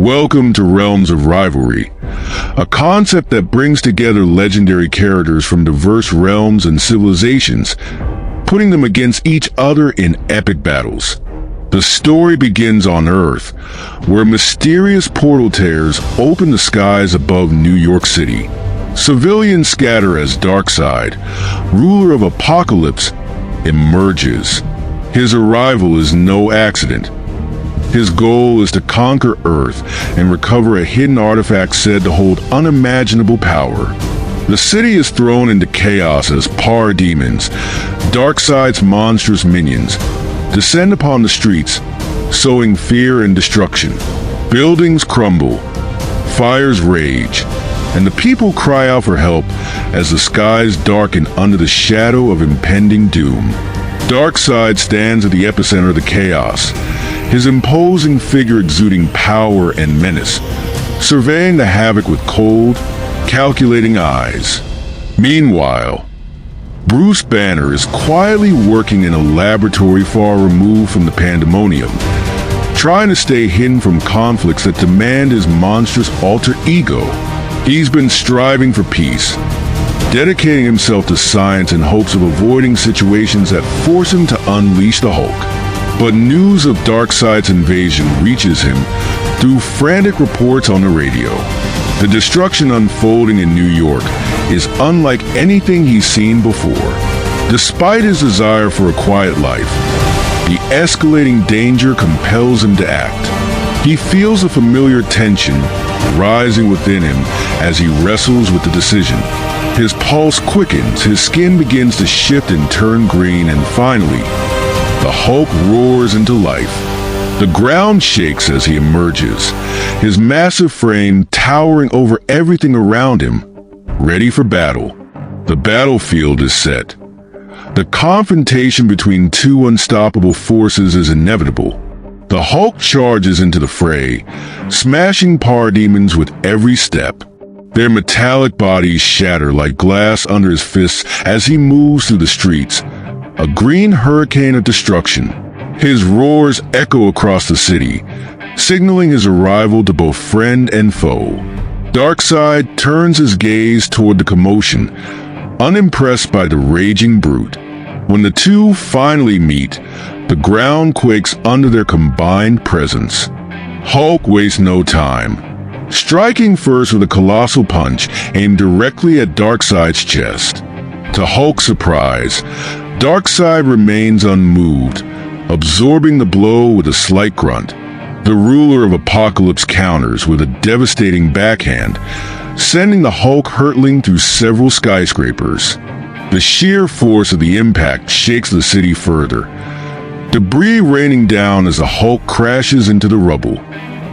Welcome to Realms of Rivalry, a concept that brings together legendary characters from diverse realms and civilizations, putting them against each other in epic battles. The story begins on Earth, where mysterious portal tears open the skies above New York City. Civilians scatter as Darkseid, ruler of Apokolips, emerges. His arrival is no accident. His goal is to conquer Earth and recover a hidden artifact said to hold unimaginable power. The city is thrown into chaos as parademons, Darkseid's monstrous minions, descend upon the streets, sowing fear and destruction. Buildings crumble, fires rage, and the people cry out for help as the skies darken under the shadow of impending doom. Darkseid stands at the epicenter of the chaos, his imposing figure exuding power and menace, surveying the havoc with cold, calculating eyes. Meanwhile, Bruce Banner is quietly working in a laboratory far removed from the pandemonium, trying to stay hidden from conflicts that demand his monstrous alter ego. He's been striving for peace, dedicating himself to science in hopes of avoiding situations that force him to unleash the Hulk. But news of Darkseid's invasion reaches him through frantic reports on the radio. The destruction unfolding in New York is unlike anything he's seen before. Despite his desire for a quiet life, the escalating danger compels him to act. He feels a familiar tension rising within him as he wrestles with the decision. His pulse quickens, his skin begins to shift and turn green, and finally, the Hulk roars into life. The ground shakes as he emerges, his massive frame towering over everything around him, ready for battle. The battlefield is set. The confrontation between two unstoppable forces is inevitable. The Hulk charges into the fray, smashing parademons with every step. Their metallic bodies shatter like glass under his fists as he moves through the streets, a green hurricane of destruction. His roars echo across the city, signaling his arrival to both friend and foe. Darkseid turns his gaze toward the commotion, unimpressed by the raging brute. When the two finally meet, the ground quakes under their combined presence. Hulk wastes no time, striking first with a colossal punch aimed directly at Darkseid's chest. To Hulk's surprise, Darkseid remains unmoved, absorbing the blow with a slight grunt. The ruler of Apokolips counters with a devastating backhand, sending the Hulk hurtling through several skyscrapers. The sheer force of the impact shakes the city further, debris raining down as the Hulk crashes into the rubble.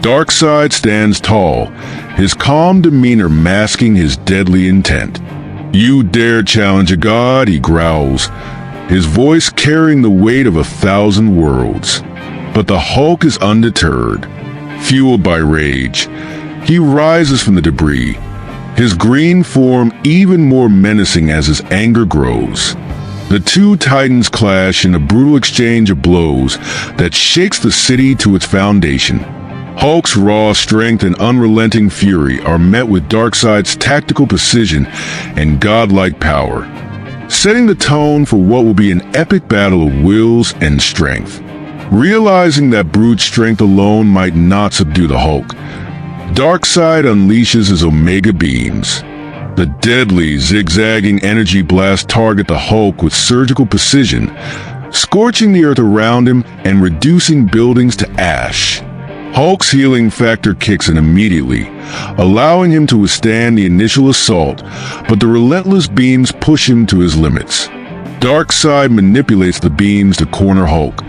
Darkseid stands tall, his calm demeanor masking his deadly intent. "You dare challenge a god?" he growls, his voice carrying the weight of 1,000 worlds. But the Hulk is undeterred. Fueled by rage, he rises from the debris, his green form even more menacing as his anger grows. The two titans clash in a brutal exchange of blows that shakes the city to its foundation. Hulk's raw strength and unrelenting fury are met with Darkseid's tactical precision and godlike power, setting the tone for what will be an epic battle of wills and strength. Realizing that brute strength alone might not subdue the Hulk, Darkseid unleashes his Omega beams. The deadly, zigzagging energy blasts target the Hulk with surgical precision, scorching the earth around him and reducing buildings to ash. Hulk's healing factor kicks in immediately, allowing him to withstand the initial assault, but the relentless beams push him to his limits. Darkseid manipulates the beams to corner Hulk,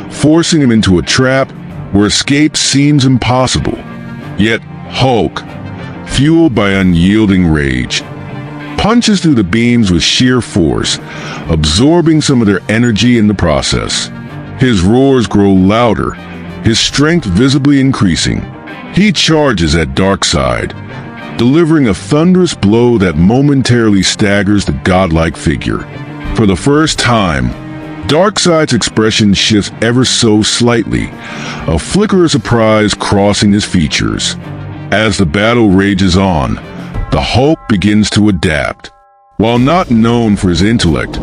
forcing him into a trap where escape seems impossible. Yet Hulk, fueled by unyielding rage, punches through the beams with sheer force, absorbing some of their energy in the process. His roars grow louder, his strength visibly increasing. He charges at Darkseid, delivering a thunderous blow that momentarily staggers the godlike figure. For the first time, Darkseid's expression shifts ever so slightly, a flicker of surprise crossing his features. As the battle rages on, the Hulk begins to adapt. While not known for his intellect,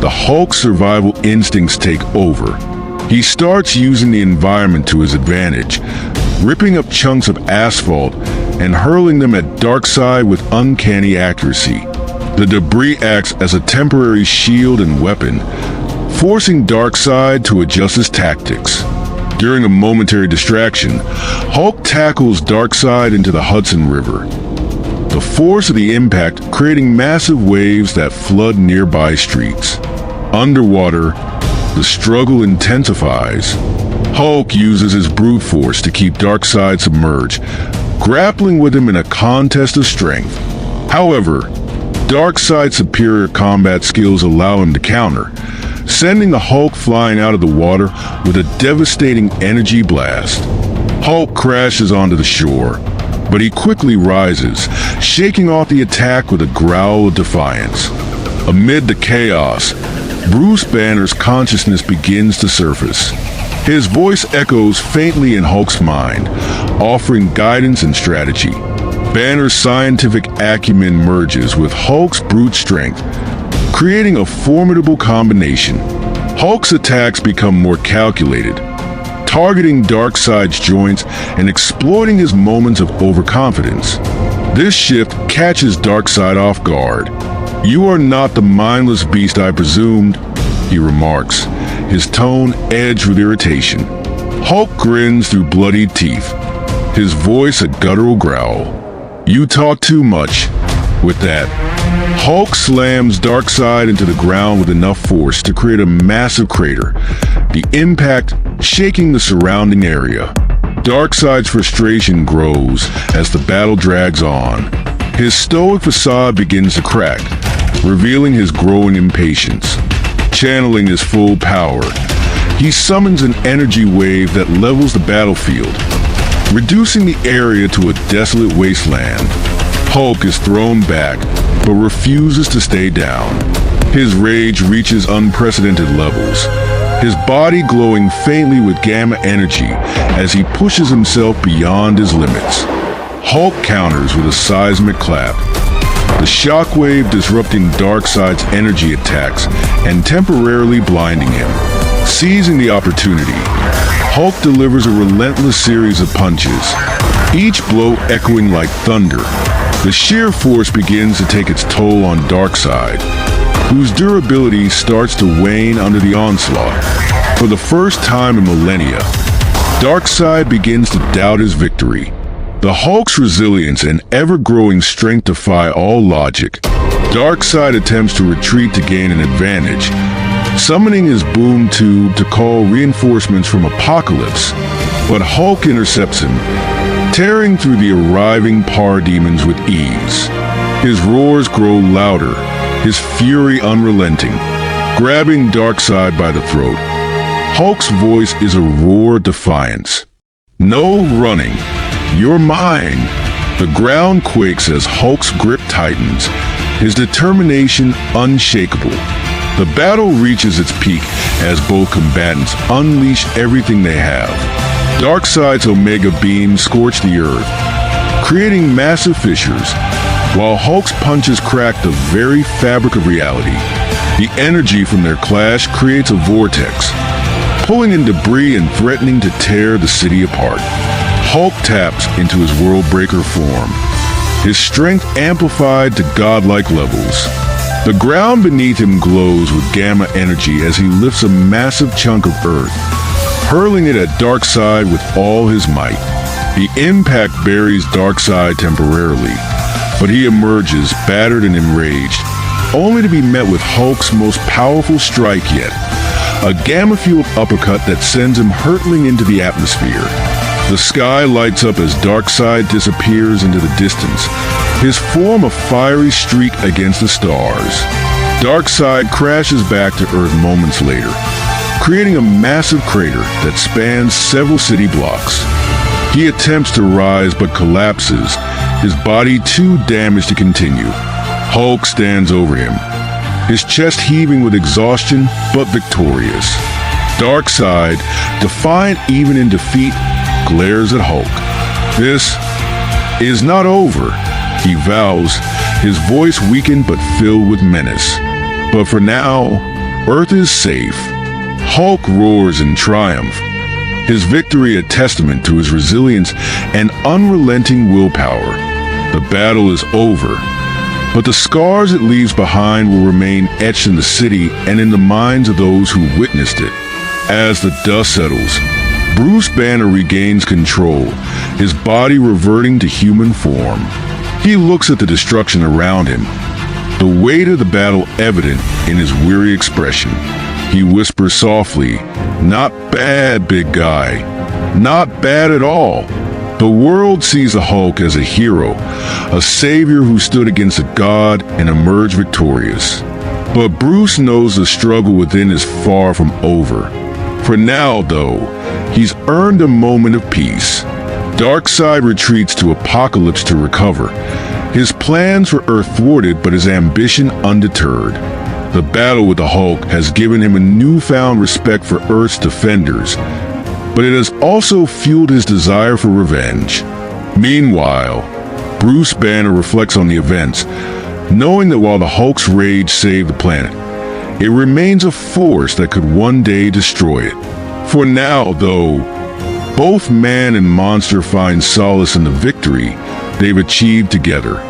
the Hulk's survival instincts take over. He starts using the environment to his advantage, ripping up chunks of asphalt and hurling them at Darkseid with uncanny accuracy. The debris acts as a temporary shield and weapon, forcing Darkseid to adjust his tactics. During a momentary distraction, Hulk tackles Darkseid into the Hudson River, the force of the impact creating massive waves that flood nearby streets. Underwater, the struggle intensifies. Hulk uses his brute force to keep Darkseid submerged, grappling with him in a contest of strength. However, Darkseid's superior combat skills allow him to counter, sending the Hulk flying out of the water with a devastating energy blast. Hulk crashes onto the shore, but he quickly rises, shaking off the attack with a growl of defiance. Amid the chaos, Bruce Banner's consciousness begins to surface. His voice echoes faintly in Hulk's mind, offering guidance and strategy. Banner's scientific acumen merges with Hulk's brute strength, creating a formidable combination. Hulk's attacks become more calculated, targeting Darkseid's joints and exploiting his moments of overconfidence. This shift catches Darkseid off guard. "You are not the mindless beast I presumed," he remarks, his tone edged with irritation. Hulk grins through bloodied teeth, his voice a guttural growl. "You talk too much." With that, Hulk slams Darkseid into the ground with enough force to create a massive crater, the impact shaking the surrounding area. Darkseid's frustration grows as the battle drags on. His stoic facade begins to crack, revealing his growing impatience. Channeling his full power, he summons an energy wave that levels the battlefield, reducing the area to a desolate wasteland. Hulk is thrown back, but refuses to stay down. His rage reaches unprecedented levels, his body glowing faintly with gamma energy as he pushes himself beyond his limits. Hulk counters with a seismic clap, the shockwave disrupting Darkseid's energy attacks and temporarily blinding him. Seizing the opportunity, Hulk delivers a relentless series of punches, each blow echoing like thunder. The sheer force begins to take its toll on Darkseid, whose durability starts to wane under the onslaught. For the first time in millennia, Darkseid begins to doubt his victory. The Hulk's resilience and ever-growing strength defy all logic. Darkseid attempts to retreat to gain an advantage, summoning his boom tube to call reinforcements from Apokolips, but Hulk intercepts him, tearing through the arriving parademons with ease. His roars grow louder, his fury unrelenting, grabbing Darkseid by the throat. Hulk's voice is a roar of defiance. "No running. You're mine." The ground quakes as Hulk's grip tightens, his determination unshakable. The battle reaches its peak as both combatants unleash everything they have. Darkseid's Omega Beam scorch the earth, creating massive fissures, while Hulk's punches crack the very fabric of reality. The energy from their clash creates a vortex, pulling in debris and threatening to tear the city apart. Hulk taps into his world-breaker form, his strength amplified to godlike levels. The ground beneath him glows with gamma energy as he lifts a massive chunk of earth, hurling it at Darkseid with all his might. The impact buries Darkseid temporarily, but he emerges battered and enraged, only to be met with Hulk's most powerful strike yet, a gamma-fueled uppercut that sends him hurtling into the atmosphere. The sky lights up as Darkseid disappears into the distance, his form a fiery streak against the stars. Darkseid crashes back to Earth moments later, creating a massive crater that spans several city blocks. He attempts to rise but collapses, his body too damaged to continue. Hulk stands over him, his chest heaving with exhaustion but victorious. Darkseid, defiant even in defeat, glares at Hulk. This is not over, he vows, his voice weakened but filled with menace. But for now, Earth is safe. Hulk roars in triumph, his victory a testament to his resilience and unrelenting willpower. The battle is over, but the scars it leaves behind will remain etched in the city and in the minds of those who witnessed it. As the dust settles, Bruce Banner regains control, his body reverting to human form. He looks at the destruction around him, the weight of the battle evident in his weary expression. He whispers softly, "Not bad, big guy. Not bad at all." The world sees the Hulk as a hero, a savior who stood against a god and emerged victorious. But Bruce knows the struggle within is far from over. For now, though, he's earned a moment of peace. Darkseid retreats to Apokolips to recover, his plans for Earth thwarted but his ambition undeterred. The battle with the Hulk has given him a newfound respect for Earth's defenders, but it has also fueled his desire for revenge. Meanwhile, Bruce Banner reflects on the events, knowing that while the Hulk's rage saved the planet, it remains a force that could one day destroy it. For now, though, both man and monster find solace in the victory they've achieved together.